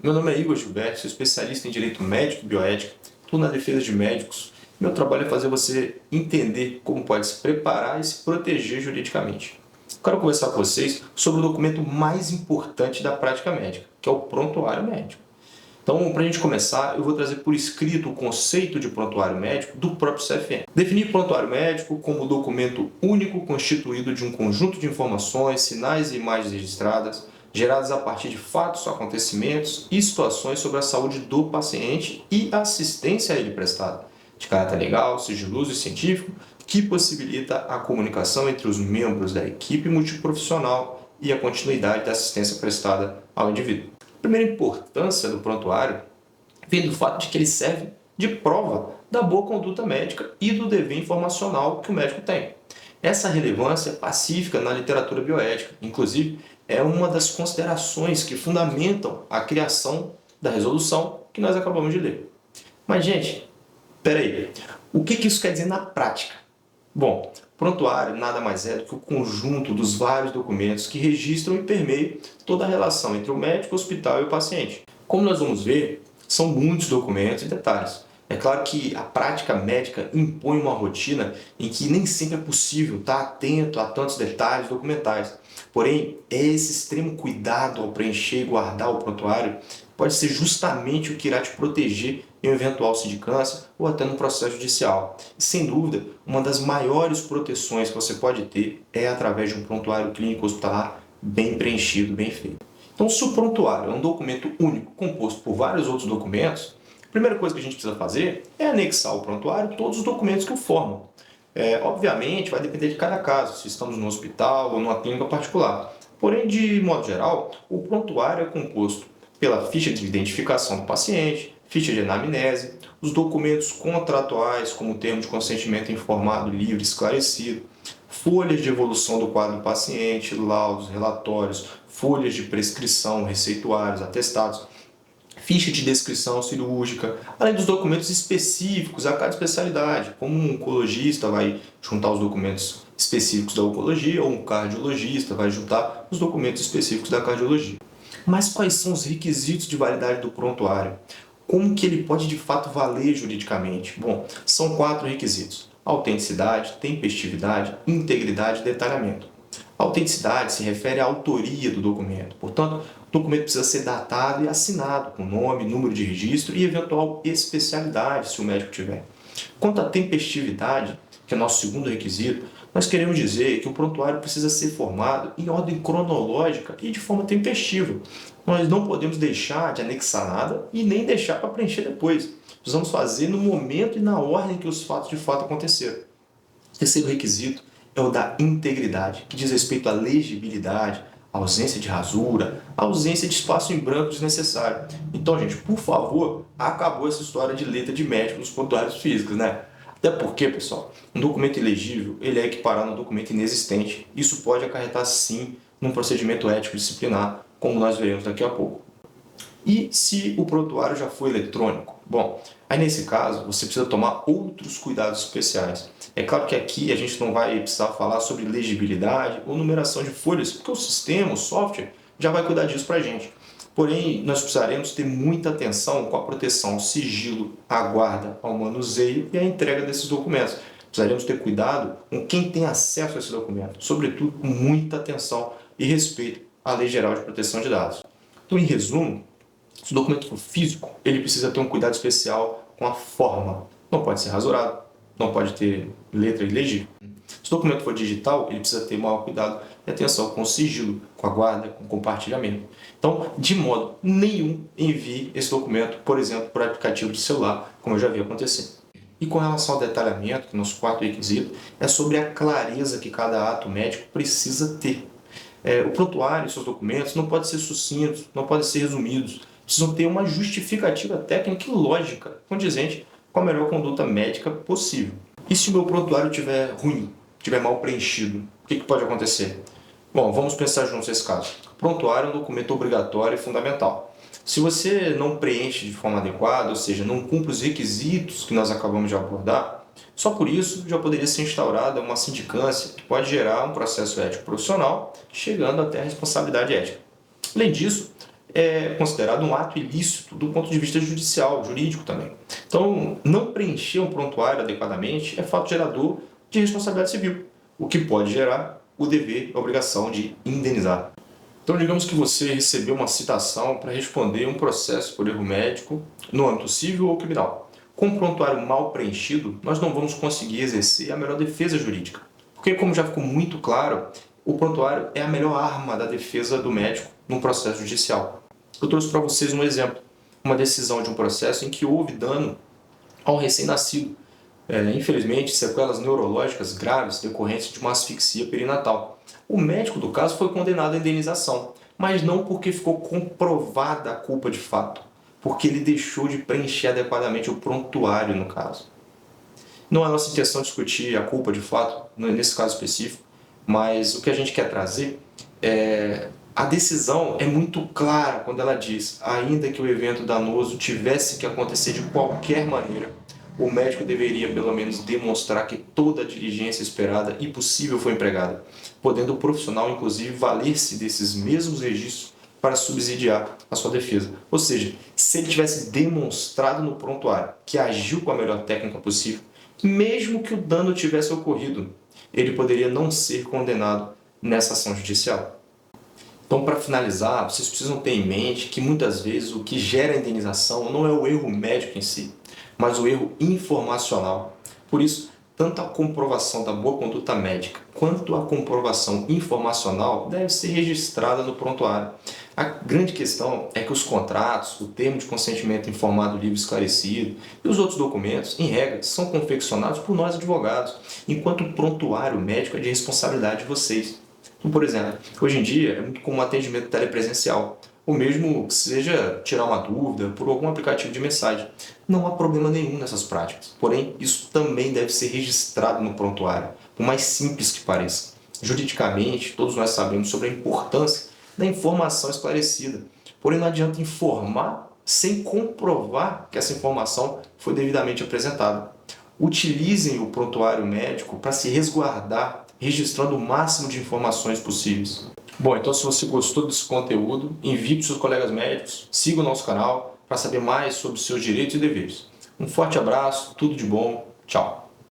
Meu nome é Igor Gilberto, sou especialista em Direito Médico e Bioética, estou na defesa de médicos. Meu trabalho é fazer você entender como pode se preparar e se proteger juridicamente. Quero conversar com vocês sobre o documento mais importante da prática médica, que é o prontuário médico. Então, para a gente começar, eu vou trazer por escrito o conceito de prontuário médico do próprio CFM. Definir prontuário médico como documento único constituído de um conjunto de informações, sinais e imagens registradas, geradas a partir de fatos, acontecimentos e situações sobre a saúde do paciente e a assistência a ele prestada, de caráter legal, sigiloso e científico, que possibilita a comunicação entre os membros da equipe multiprofissional e a continuidade da assistência prestada ao indivíduo. A primeira importância do prontuário vem do fato de que ele serve de prova da boa conduta médica e do dever informacional que o médico tem. Essa relevância é pacífica na literatura bioética, inclusive é uma das considerações que fundamentam a criação da resolução que nós acabamos de ler. Mas, gente, peraí, o que isso quer dizer na prática? Bom, prontuário nada mais é do que o conjunto dos vários documentos que registram e permeiam toda a relação entre o médico, o hospital e o paciente. Como nós vamos ver, são muitos documentos e detalhes. É claro que a prática médica impõe uma rotina em que nem sempre é possível estar atento a tantos detalhes documentais. Porém, esse extremo cuidado ao preencher e guardar o prontuário pode ser justamente o que irá te proteger em um eventual sindicância ou até num processo judicial. E, sem dúvida, uma das maiores proteções que você pode ter é através de um prontuário clínico hospitalar bem preenchido, bem feito. Então, se o prontuário é um documento único composto por vários outros documentos, a primeira coisa que a gente precisa fazer é anexar ao prontuário todos os documentos que o formam. Obviamente, vai depender de cada caso, se estamos no hospital ou numa clínica particular. Porém, de modo geral, o prontuário é composto pela ficha de identificação do paciente, ficha de anamnese, os documentos contratuais, como o termo de consentimento informado, livre, esclarecido, folhas de evolução do quadro do paciente, laudos, relatórios, folhas de prescrição, receituários, atestados, ficha de descrição cirúrgica, além dos documentos específicos a cada especialidade, como um oncologista vai juntar os documentos específicos da oncologia, ou um cardiologista vai juntar os documentos específicos da cardiologia. Mas quais são os requisitos de validade do prontuário? Como que ele pode de fato valer juridicamente? Bom, são 4 requisitos: autenticidade, tempestividade, integridade e detalhamento. A autenticidade se refere à autoria do documento, portanto, o documento precisa ser datado e assinado com nome, número de registro e eventual especialidade, se o médico tiver. Quanto à tempestividade, que é nosso segundo requisito, nós queremos dizer que o prontuário precisa ser formado em ordem cronológica e de forma tempestiva. Nós não podemos deixar de anexar nada e nem deixar para preencher depois. Precisamos fazer no momento e na ordem que os fatos de fato aconteceram. O terceiro requisito é o da integridade, que diz respeito à legibilidade, à ausência de rasura, à ausência de espaço em branco desnecessário. Então, gente, por favor, acabou essa história de letra de médico nos prontuários físicos, né? Até porque, pessoal, um documento ilegível ele é equiparado a um documento inexistente. Isso pode acarretar, sim, num procedimento ético disciplinar, como nós veremos daqui a pouco. E se o prontuário já foi eletrônico? Bom, aí nesse caso você precisa tomar outros cuidados especiais. É claro que aqui a gente não vai precisar falar sobre legibilidade ou numeração de folhas, porque o sistema, o software, já vai cuidar disso para a gente. Porém, nós precisaremos ter muita atenção com a proteção ao sigilo, à guarda, ao manuseio e à entrega desses documentos. Precisaremos ter cuidado com quem tem acesso a esse documento, sobretudo com muita atenção e respeito à Lei Geral de Proteção de Dados. Então, em resumo, se o documento for físico, ele precisa ter um cuidado especial com a forma. Não pode ser rasurado, não pode ter letra ilegível. Se o documento for digital, ele precisa ter maior cuidado e atenção com o sigilo, com a guarda, com o compartilhamento. Então, de modo nenhum, envie esse documento, por exemplo, por aplicativo de celular, como eu já vi acontecer. E com relação ao detalhamento, que é o nosso 4º requisito, é sobre a clareza que cada ato médico precisa ter. O prontuário e seus documentos não podem ser sucintos, não podem ser resumidos, precisam ter uma justificativa técnica e lógica, condizente com a melhor conduta médica possível. E se o meu prontuário estiver ruim, estiver mal preenchido, o que pode acontecer? Bom, vamos pensar juntos nesse caso. O prontuário é um documento obrigatório e fundamental. Se você não preenche de forma adequada, ou seja, não cumpre os requisitos que nós acabamos de abordar, só por isso já poderia ser instaurada uma sindicância que pode gerar um processo ético profissional, chegando até a responsabilidade ética. Além disso, é considerado um ato ilícito do ponto de vista judicial, jurídico também. Então, não preencher um prontuário adequadamente é fato gerador de responsabilidade civil, o que pode gerar o dever, a obrigação de indenizar. Então, digamos que você recebeu uma citação para responder um processo por erro médico no âmbito civil ou criminal. Com um prontuário mal preenchido, nós não vamos conseguir exercer a melhor defesa jurídica. Porque, como já ficou muito claro, o prontuário é a melhor arma da defesa do médico num processo judicial. Eu trouxe para vocês um exemplo, uma decisão de um processo em que houve dano ao recém-nascido. Infelizmente, sequelas neurológicas graves decorrentes de uma asfixia perinatal. O médico do caso foi condenado à indenização, mas não porque ficou comprovada a culpa de fato, porque ele deixou de preencher adequadamente o prontuário no caso. Não é nossa intenção discutir a culpa de fato, nesse caso específico, mas o que a gente quer trazer é a decisão é muito clara quando ela diz, ainda que o evento danoso tivesse que acontecer de qualquer maneira, o médico deveria pelo menos demonstrar que toda a diligência esperada e possível foi empregada, podendo o profissional inclusive valer-se desses mesmos registros para subsidiar a sua defesa. Ou seja, se ele tivesse demonstrado no prontuário que agiu com a melhor técnica possível, mesmo que o dano tivesse ocorrido, ele poderia não ser condenado nessa ação judicial. Então, para finalizar, vocês precisam ter em mente que muitas vezes o que gera a indenização não é o erro médico em si, mas o erro informacional. Por isso, tanto a comprovação da boa conduta médica quanto a comprovação informacional deve ser registrada no prontuário. A grande questão é que os contratos, o termo de consentimento informado livre e esclarecido e os outros documentos, em regra, são confeccionados por nós advogados, enquanto o prontuário médico é de responsabilidade de vocês. Então, por exemplo, hoje em dia é muito comum atendimento telepresencial, ou mesmo que seja tirar uma dúvida por algum aplicativo de mensagem. Não há problema nenhum nessas práticas, porém isso também deve ser registrado no prontuário, por mais simples que pareça. Juridicamente, todos nós sabemos sobre a importância da informação esclarecida, porém não adianta informar sem comprovar que essa informação foi devidamente apresentada. Utilizem o prontuário médico para se resguardar, registrando o máximo de informações possíveis. Bom, então se você gostou desse conteúdo, envie para os seus colegas médicos, siga o nosso canal para saber mais sobre os seus direitos e deveres. Um forte abraço, tudo de bom, tchau!